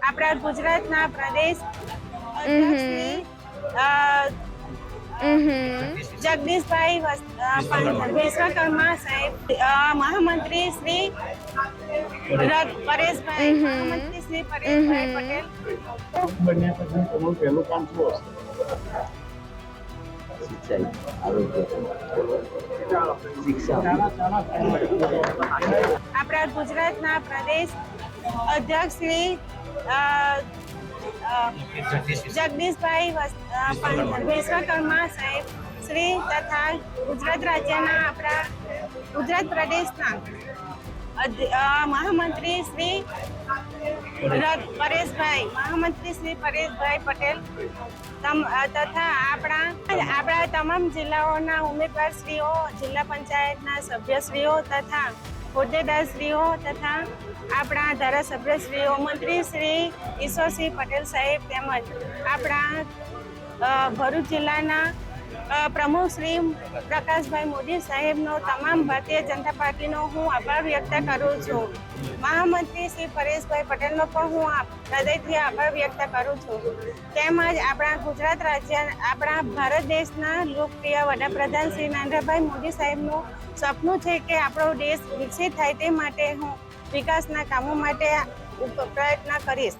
આપણા ગુજરાતના પ્રદેશ અધ્યક્ષ શ્રી જગદીશભાઈ વિશ્વકર્મા સાહેબ, મહામંત્રી શ્રી પરેશભાઈ પટેલ। બન્યા પછી તમારું પહેલું કામ શું હશે? સિંચાઈ, આરોગ્ય, શિક્ષણ। આપણા ગુજરાતના પ્રદેશ અધ્યક્ષ શ્રી જગદીશભાઈ વિશ્વકર્મા સાહેબ શ્રી તથા ગુજરાત રાજ્યના આપણા ગુજરાત પ્રદેશના મહામંત્રી શ્રી પરેશભાઈ પટેલ તથા આપણા તમામ જિલ્લાઓના ઉમેદવારશ્રીઓ, જિલ્લા પંચાયતના સભ્યશ્રીઓ તથા હોદ્દેદારશ્રીઓ તથા આપણા ધારાસભ્યશ્રીઓ, મંત્રી શ્રી ઈશ્વરસિંહ પટેલ સાહેબ તેમજ આપણા ભરૂચ જિલ્લાના પ્રમુખ શ્રી પ્રકાશભાઈ મોદી સાહેબનો તમામ ભારતીય જનતા પાર્ટીનો હું આભાર વ્યક્ત કરું છું। મહામંત્રી શ્રી પરેશભાઈ પટેલનો પણ હું હૃદયથી આભાર વ્યક્ત કરું છું। તેમજ આપણા ગુજરાત રાજ્ય, આપણા ભારત દેશના લોકપ્રિય વડાપ્રધાન શ્રી નરેન્દ્રભાઈ મોદી સાહેબનું સપનું છે કે આપણો દેશ વિકસિત થાય, તે માટે હું વિકાસના કામો માટે પ્રયત્ન કરીશ।